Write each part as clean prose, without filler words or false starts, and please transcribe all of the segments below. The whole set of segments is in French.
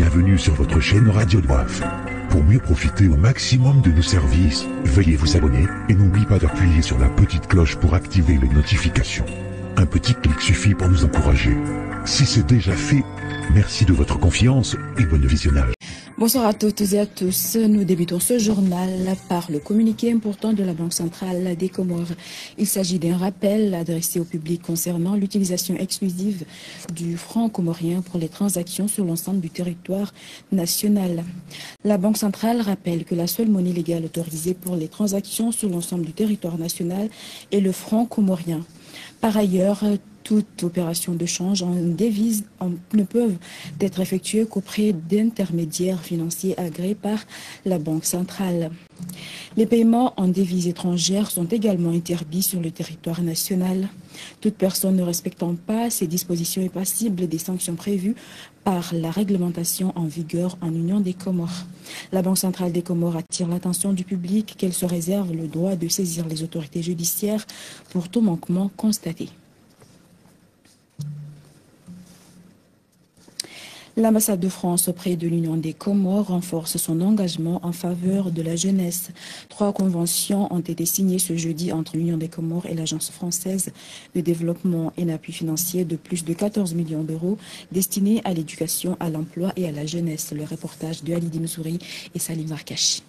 Bienvenue sur votre chaîne Radio Doif. Pour mieux profiter au maximum de nos services, veuillez vous abonner et n'oubliez pas d'appuyer sur la petite cloche pour activer les notifications. Un petit clic suffit pour nous encourager. Si c'est déjà fait, merci de votre confiance et bon visionnage. Bonsoir à toutes et à tous. Nous débutons ce journal par le communiqué important de la Banque centrale des Comores. Il s'agit d'un rappel adressé au public concernant l'utilisation exclusive du franc comorien pour les transactions sur l'ensemble du territoire national. La Banque centrale rappelle que la seule monnaie légale autorisée pour les transactions sur l'ensemble du territoire national est le franc comorien. Par ailleurs, toute opération de change en devise ne peuvent être effectuées qu'auprès d'intermédiaires financiers agréés par la Banque centrale. Les paiements en devises étrangères sont également interdits sur le territoire national. Toute personne ne respectant pas ces dispositions est passible des sanctions prévues par la réglementation en vigueur en Union des Comores. La Banque centrale des Comores attire l'attention du public qu'elle se réserve le droit de saisir les autorités judiciaires pour tout manquement constaté. L'ambassade de France auprès de l'Union des Comores renforce son engagement en faveur de la jeunesse. 3 conventions ont été signées ce jeudi entre l'Union des Comores et l'Agence française de développement et d'appui financier de plus de 14 millions d'euros destinés à l'éducation, à l'emploi et à la jeunesse. Le reportage de Ali Dimzouri et Salim Varkachi.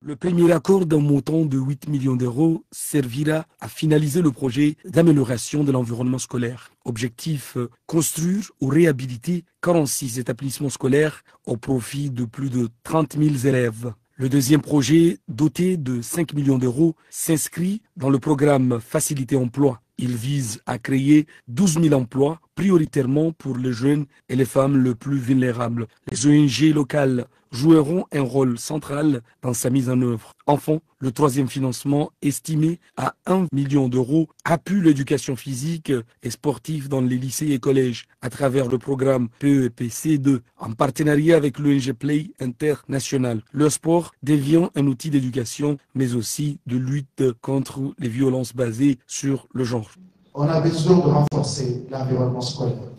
Le premier accord d'un montant de 8 millions d'euros servira à finaliser le projet d'amélioration de l'environnement scolaire. Objectif, construire ou réhabiliter 46 établissements scolaires au profit de plus de 30 000 élèves. Le deuxième projet, doté de 5 millions d'euros, s'inscrit dans le programme Facilité Emploi. Il vise à créer 12 000 emplois, prioritairement pour les jeunes et les femmes les plus vulnérables. Les ONG locales joueront un rôle central dans sa mise en œuvre. Enfin, le troisième financement, estimé à 1 million d'euros, appuie l'éducation physique et sportive dans les lycées et collèges à travers le programme PEPC2 en partenariat avec l'ONG Play International. Le sport devient un outil d'éducation, mais aussi de lutte contre les violences basées sur le genre. On a besoin de renforcer l'environnement scolaire.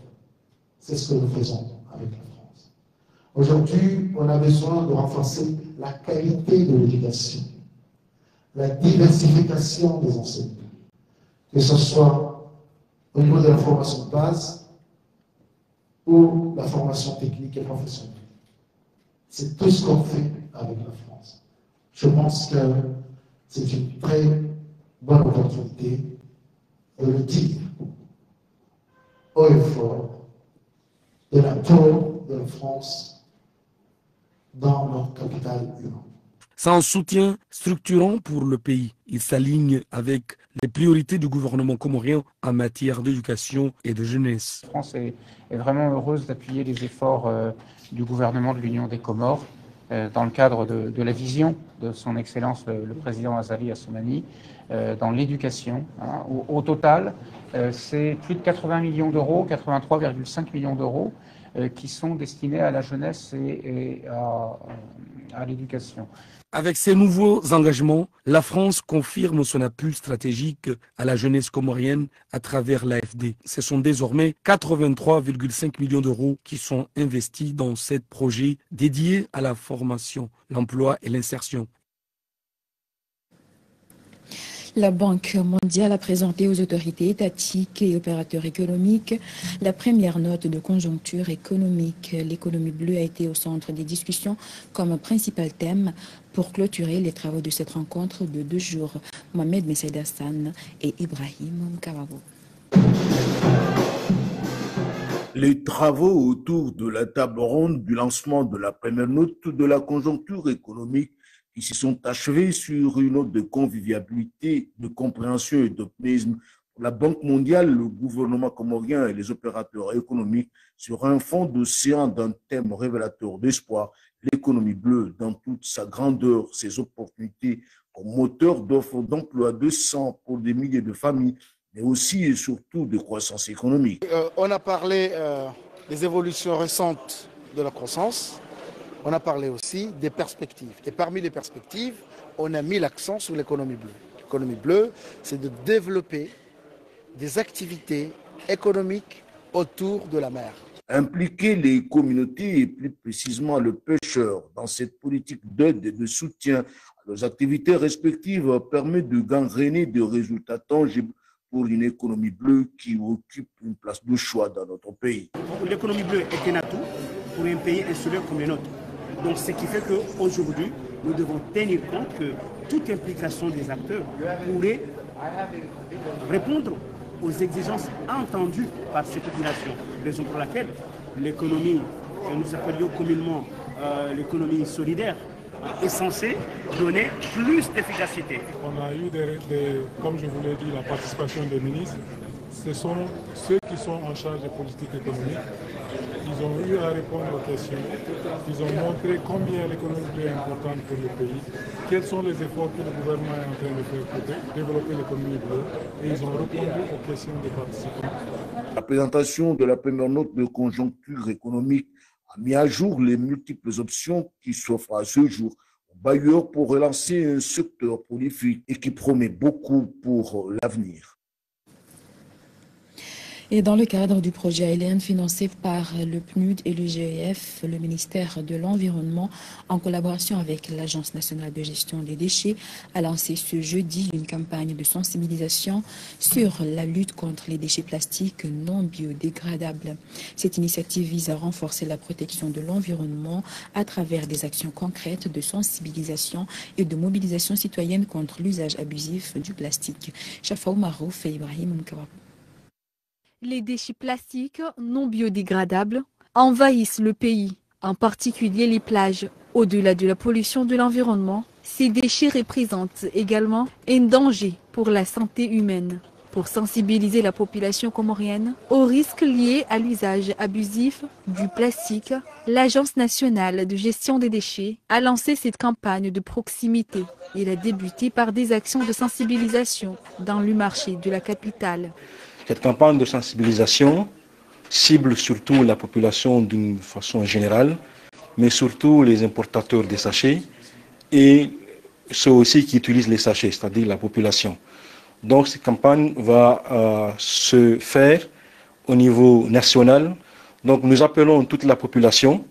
C'est ce que nous faisons avec la France. Aujourd'hui, on a besoin de renforcer la qualité de l'éducation, la diversification des enseignants, que ce soit au niveau de la formation de base ou la formation technique et professionnelle. C'est tout ce qu'on fait avec la France. Je pense que c'est une très bonne opportunité de le dire haut et fort de l'apport de la France dans notre capitale humaine. C'est un soutien structurant pour le pays. Il s'aligne avec les priorités du gouvernement comorien en matière d'éducation et de jeunesse. La France est vraiment heureuse d'appuyer les efforts du gouvernement de l'Union des Comores dans le cadre de la vision de son Excellence le président Azali Assoumani dans l'éducation. Au total, c'est plus de 80 millions d'euros, 83,5 millions d'euros qui sont destinés à la jeunesse et à l'éducation. Avec ces nouveaux engagements, la France confirme son appui stratégique à la jeunesse comorienne à travers l'AFD. Ce sont désormais 83,5 millions d'euros qui sont investis dans ce projet dédié à la formation, l'emploi et l'insertion. La Banque mondiale a présenté aux autorités étatiques et opérateurs économiques la première note de conjoncture économique. L'économie bleue a été au centre des discussions comme principal thème pour clôturer les travaux de cette rencontre de 2 jours. Mohamed Messaïd Hassan et Ibrahim Mkawabo. Les travaux autour de la table ronde du lancement de la première note de la conjoncture économique qui se sont achevés sur une note de convivialité, de compréhension et d'optimisme pour la Banque mondiale, le gouvernement comorien et les opérateurs économiques sur un fond d'océan d'un thème révélateur d'espoir, l'économie bleue dans toute sa grandeur, ses opportunités comme moteur d'offres d'emploi décents pour des milliers de familles, mais aussi et surtout de croissance économique. On a parlé des évolutions récentes de la croissance. On a parlé aussi des perspectives. Et parmi les perspectives, on a mis l'accent sur l'économie bleue. L'économie bleue, c'est de développer des activités économiques autour de la mer. Impliquer les communautés et plus précisément le pêcheur dans cette politique d'aide et de soutien à leurs activités respectives permet de gangréner des résultats tangibles pour une économie bleue qui occupe une place de choix dans notre pays. L'économie bleue est un atout pour un pays insulaire comme le nôtre. Donc ce qui fait qu'aujourd'hui, nous devons tenir compte que toute implication des acteurs pourrait répondre aux exigences entendues par ces populations. Raison pour laquelle l'économie que nous appelions communément l'économie solidaire est censée donner plus d'efficacité. On a eu, comme je vous l'ai dit, la participation des ministres. Ce sont ceux qui sont en charge des politiques économiques. Ils ont eu à répondre aux questions. Ils ont montré combien l'économie est importante pour le pays, quels sont les efforts que le gouvernement est en train de faire pour développer l'économie bleue, et ils ont répondu aux questions des participants. La présentation de la première note de conjoncture économique a mis à jour les multiples options qui s'offrent à ce jour aux bailleurs pour relancer un secteur prolifique et qui promet beaucoup pour l'avenir. Et dans le cadre du projet ALN financé par le PNUD et le GEF, le ministère de l'Environnement, en collaboration avec l'Agence nationale de gestion des déchets, a lancé ce jeudi une campagne de sensibilisation sur la lutte contre les déchets plastiques non biodégradables. Cette initiative vise à renforcer la protection de l'environnement à travers des actions concrètes de sensibilisation et de mobilisation citoyenne contre l'usage abusif du plastique. Chafaou Marouf et Ibrahim Mkawab. Les déchets plastiques non biodégradables envahissent le pays, en particulier les plages. Au-delà de la pollution de l'environnement, ces déchets représentent également un danger pour la santé humaine. Pour sensibiliser la population comorienne aux risques liés à l'usage abusif du plastique, l'Agence nationale de gestion des déchets a lancé cette campagne de proximité. Elle a débuté par des actions de sensibilisation dans le marché de la capitale. Cette campagne de sensibilisation cible surtout la population d'une façon générale, mais surtout les importateurs des sachets et ceux aussi qui utilisent les sachets, c'est-à-dire la population. Donc cette campagne va se faire au niveau national. Donc nous appelons toute la population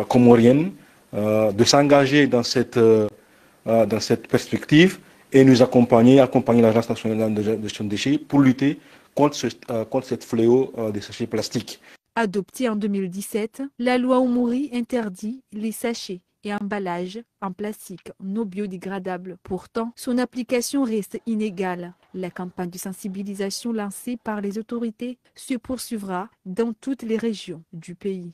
comorienne de s'engager dans cette perspective et nous accompagner l'Agence nationale de gestion des déchets pour lutter contre cette fléau des sachets plastiques. Adoptée en 2017, la loi Oumouri interdit les sachets et emballages en plastique non biodégradable. Pourtant, son application reste inégale. La campagne de sensibilisation lancée par les autorités se poursuivra dans toutes les régions du pays.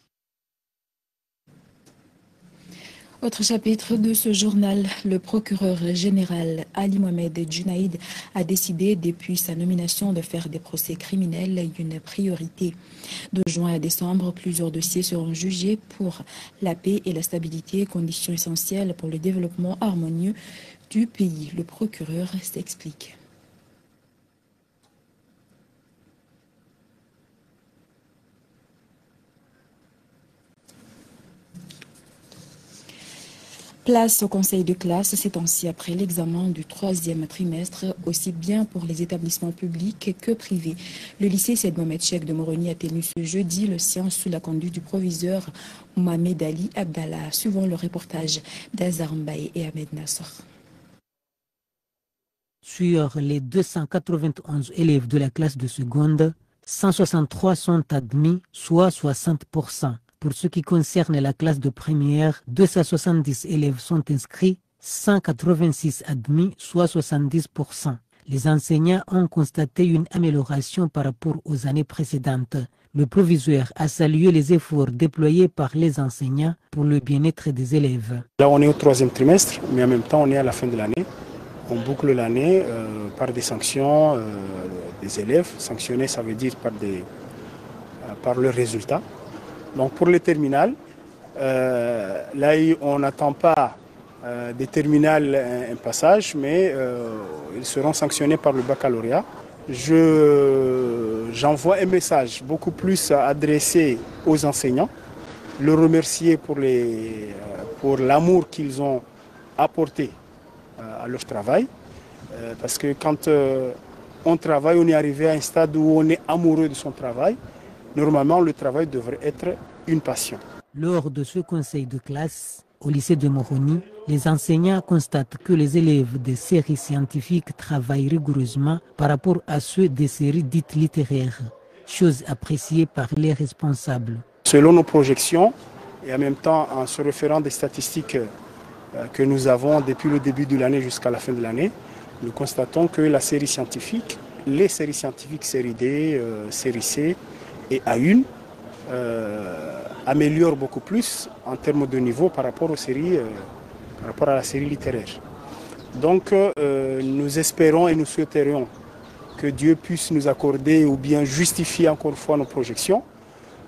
Autre chapitre de ce journal, le procureur général Ali Mohamed Junaïd a décidé depuis sa nomination de faire des procès criminels une priorité. De juin à décembre, plusieurs dossiers seront jugés pour la paix et la stabilité, conditions essentielles pour le développement harmonieux du pays. Le procureur s'explique. Place au conseil de classe ces temps-ci après l'examen du 3e trimestre, aussi bien pour les établissements publics que privés. Le lycée Said Mohamed Cheikh de Moroni a tenu ce jeudi le sien sous la conduite du proviseur Mohamed Ali Abdallah, suivant le reportage d'Azar Mbaye et Ahmed Nasser. Sur les 291 élèves de la classe de seconde, 163 sont admis, soit 60%. Pour ce qui concerne la classe de première, 270 élèves sont inscrits, 186 admis, soit 70%. Les enseignants ont constaté une amélioration par rapport aux années précédentes. Le proviseur a salué les efforts déployés par les enseignants pour le bien-être des élèves. Là, on est au 3e trimestre, mais en même temps, on est à la fin de l'année. On boucle l'année par des sanctions des élèves. Sanctionnés, ça veut dire par leurs résultats. Donc pour les terminales, là on n'attend pas des terminales un passage, mais ils seront sanctionnés par le baccalauréat. J'envoie un message beaucoup plus adressé aux enseignants, le remercier pour l'amour qu'ils ont apporté à leur travail, parce que quand on travaille, on est arrivé à un stade où on est amoureux de son travail. Normalement, le travail devrait être une passion. Lors de ce conseil de classe, au lycée de Moroni, les enseignants constatent que les élèves des séries scientifiques travaillent rigoureusement par rapport à ceux des séries dites littéraires, chose appréciée par les responsables. Selon nos projections, et en même temps en se référant des statistiques que nous avons depuis le début de l'année jusqu'à la fin de l'année, nous constatons que la série scientifique, les séries scientifiques série D, série C et A1 améliorent beaucoup plus en termes de niveau par rapport aux séries, par rapport à la série littéraire. Donc nous espérons et nous souhaiterions que Dieu puisse nous accorder ou bien justifier encore une fois nos projections.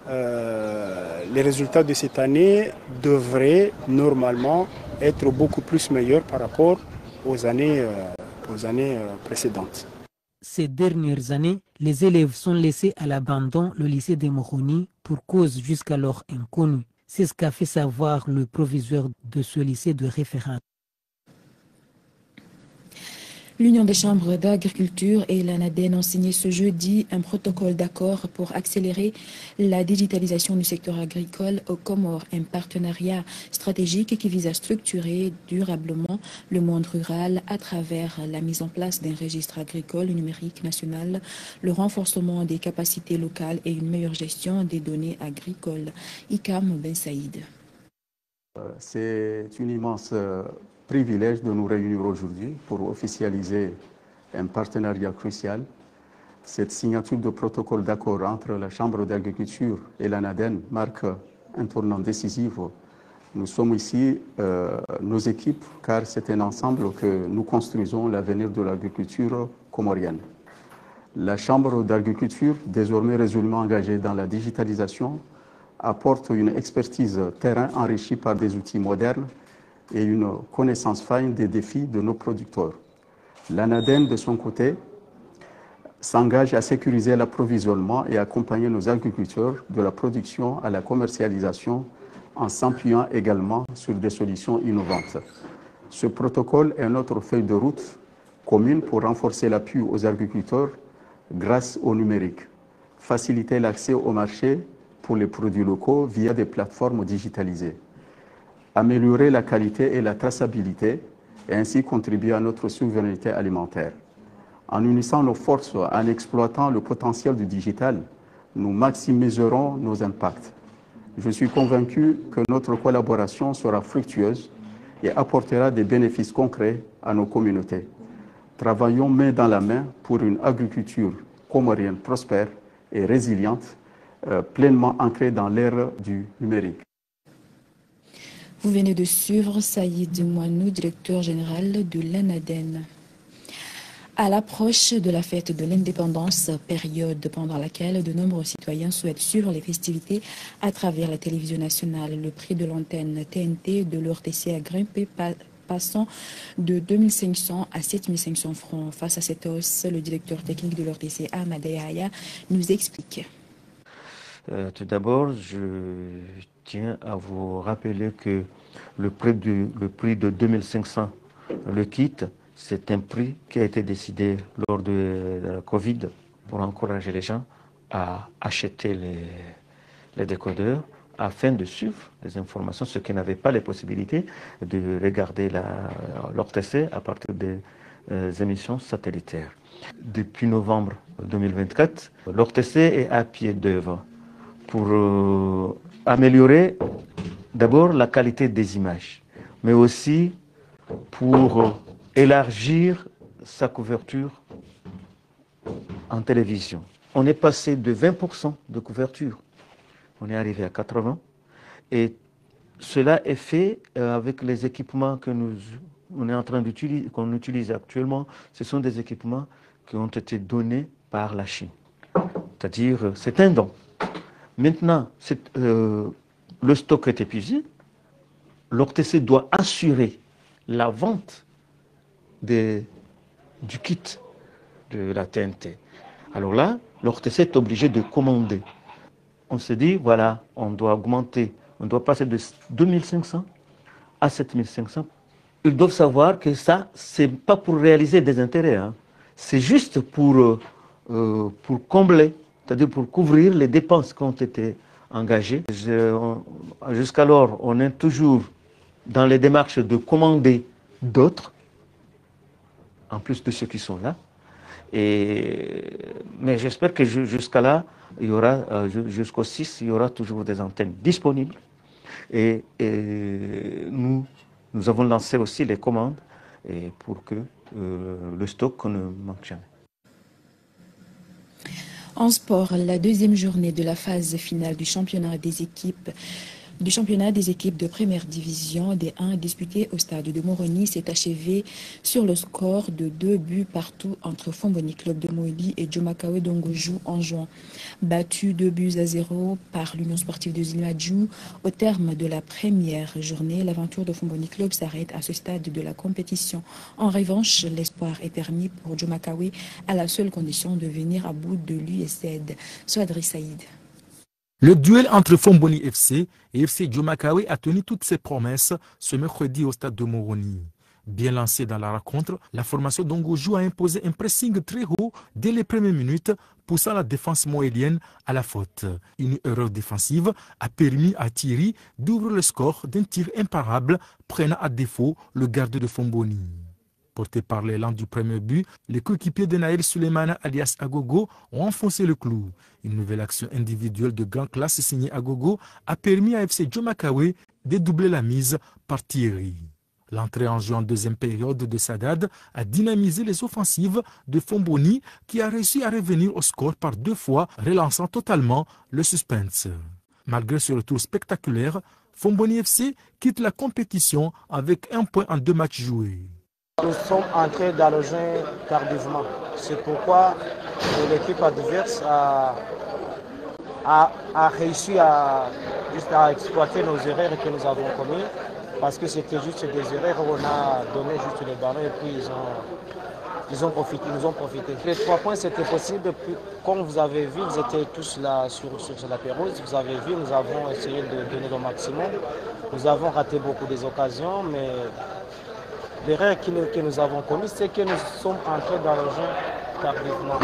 Les résultats de cette année devraient normalement être beaucoup plus meilleurs par rapport aux années précédentes. Ces dernières années, les élèves sont laissés à l'abandon le lycée de Moroni pour cause jusqu'alors inconnue. C'est ce qu'a fait savoir le proviseur de ce lycée de référence. L'Union des chambres d'agriculture et l'ANADEN ont signé ce jeudi un protocole d'accord pour accélérer la digitalisation du secteur agricole aux Comores, un partenariat stratégique qui vise à structurer durablement le monde rural à travers la mise en place d'un registre agricole numérique national, le renforcement des capacités locales et une meilleure gestion des données agricoles. Ikam Ben Saïd. C'est une immense privilège de nous réunir aujourd'hui pour officialiser un partenariat crucial. Cette signature de protocole d'accord entre la Chambre d'agriculture et l'ANADEN marque un tournant décisif. Nous sommes ici, nos équipes, car c'est un ensemble que nous construisons l'avenir de l'agriculture comorienne. La Chambre d'agriculture, désormais résolument engagée dans la digitalisation, apporte une expertise terrain enrichie par des outils modernes et une connaissance fine des défis de nos producteurs. L'ANADEN, de son côté, s'engage à sécuriser l'approvisionnement et accompagner nos agriculteurs de la production à la commercialisation en s'appuyant également sur des solutions innovantes. Ce protocole est notre feuille de route commune pour renforcer l'appui aux agriculteurs grâce au numérique, faciliter l'accès au marché pour les produits locaux via des plateformes digitalisées, améliorer la qualité et la traçabilité et ainsi contribuer à notre souveraineté alimentaire. En unissant nos forces, en exploitant le potentiel du digital, nous maximiserons nos impacts. Je suis convaincu que notre collaboration sera fructueuse et apportera des bénéfices concrets à nos communautés. Travaillons main dans la main pour une agriculture comorienne prospère et résiliente, pleinement ancrée dans l'ère du numérique. Vous venez de suivre Saïd Mouanou, directeur général de l'ANADEN. À l'approche de la fête de l'indépendance, période pendant laquelle de nombreux citoyens souhaitent suivre les festivités à travers la télévision nationale, le prix de l'antenne TNT de l'ORTC a grimpé, passant de 2500 à 7500 francs. Face à cette hausse, le directeur technique de l'ORTC, Ahmad Yahya, nous explique. Tout d'abord, je tiens à vous rappeler que le prix de 2500, le kit, c'est un prix qui a été décidé lors de la Covid pour encourager les gens à acheter les décodeurs afin de suivre les informations, ceux qui n'avaient pas les possibilités de regarder l'ORTC à partir des émissions satellitaires. Depuis novembre 2024, l'ORTC est à pied d'œuvre pour améliorer d'abord la qualité des images, mais aussi pour élargir sa couverture en télévision. On est passé de 20% de couverture, on est arrivé à 80%, et cela est fait avec les équipements que on est en train d'utiliser, qu'on utilise actuellement. Ce sont des équipements qui ont été donnés par la Chine, c'est-à-dire c'est un don. Maintenant, le stock est épuisé. L'ORTC doit assurer la vente du kit de la TNT. Alors là, l'ORTC est obligé de commander. On se dit, voilà, on doit augmenter, on doit passer de 2500 à 7500. Ils doivent savoir que ça, c'est pas pour réaliser des intérêts, hein. C'est juste pour combler c'est-à-dire pour couvrir les dépenses qui ont été engagées. Jusqu'alors, on est toujours dans les démarches de commander d'autres, en plus de ceux qui sont là. Mais j'espère que jusqu'à là, il y aura, jusqu'au 6, il y aura toujours des antennes disponibles. Et nous avons lancé aussi les commandes pour que le stock ne manque jamais. En sport, la deuxième journée de la phase finale du championnat des équipes de première division des 1 disputée au stade de Moroni s'est achevée sur le score de 2 buts partout entre Fomboni Club de Moili et Djomakawe Dongojou en juin. Battu 2-0 par l'Union sportive de Zilmadjou, au terme de la première journée, l'aventure de Fomboni Club s'arrête à ce stade de la compétition. En revanche, l'espoir est permis pour Djomakawe à la seule condition de venir à bout de l'USZ. Soadri Saïd. Le duel entre Fomboni FC et FC Djomakawe a tenu toutes ses promesses ce mercredi au stade de Moroni. Bien lancée dans la rencontre, la formation d'Ongojou a imposé un pressing très haut dès les premières minutes, poussant la défense moélienne à la faute. Une erreur défensive a permis à Thierry d'ouvrir le score d'un tir imparable, prenant à défaut le garde de Fomboni. Porté par l'élan du premier but, les coéquipiers de Naël Suleymana alias Agogo ont enfoncé le clou. Une nouvelle action individuelle de grande classe signée Agogo a permis à FC Djomakawe de doubler la mise par Thierry. L'entrée en jeu en deuxième période de Sadad a dynamisé les offensives de Fomboni qui a réussi à revenir au score par 2 fois, relançant totalement le suspense. Malgré ce retour spectaculaire, Fomboni FC quitte la compétition avec 1 point en 2 matchs joués. Nous sommes entrés dans le jeu tardivement. C'est pourquoi l'équipe adverse a réussi à exploiter nos erreurs que nous avons commises. Parce que c'était juste des erreurs où on a donné juste les ballons et puis ils nous ont profité. Les 3 points, c'était possible. Comme vous avez vu, vous étiez tous là sur la pérouse. Vous avez vu, nous avons essayé de donner le maximum. Nous avons raté beaucoup des occasions, mais l'erreur que nous avons commise, c'est que nous sommes entrés dans le jeu tardivement.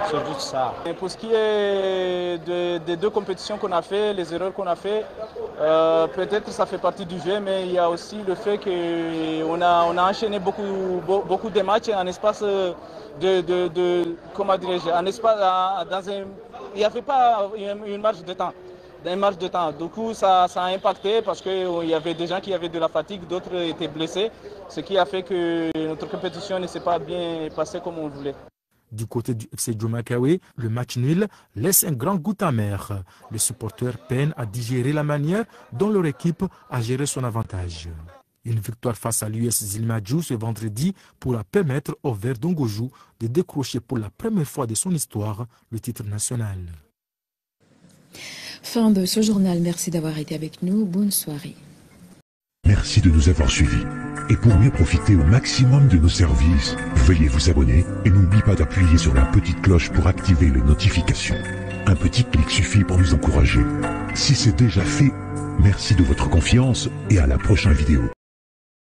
C'est juste ça. Et pour ce qui est des 2 compétitions qu'on a fait, les erreurs qu'on a fait, peut-être ça fait partie du jeu, mais il y a aussi le fait qu'on a enchaîné beaucoup de matchs en espace comment dirais-je, en espace il n'y avait pas une marge de temps. Du coup, ça a impacté parce qu'il y avait des gens qui avaient de la fatigue, d'autres étaient blessés, ce qui a fait que notre compétition ne s'est pas bien passée comme on voulait. Du côté du FC Djomakawe, le match nul laisse un grand goût amer. Les supporters peinent à digérer la manière dont leur équipe a géré son avantage. Une victoire face à l'US Zilmadjou ce vendredi pourra permettre au Vert d'Ongojou de décrocher pour la première fois de son histoire le titre national. Fin de ce journal, merci d'avoir été avec nous, bonne soirée. Merci de nous avoir suivis. Et pour mieux profiter au maximum de nos services, veuillez vous abonner et n'oubliez pas d'appuyer sur la petite cloche pour activer les notifications. Un petit clic suffit pour nous encourager. Si c'est déjà fait, merci de votre confiance et à la prochaine vidéo.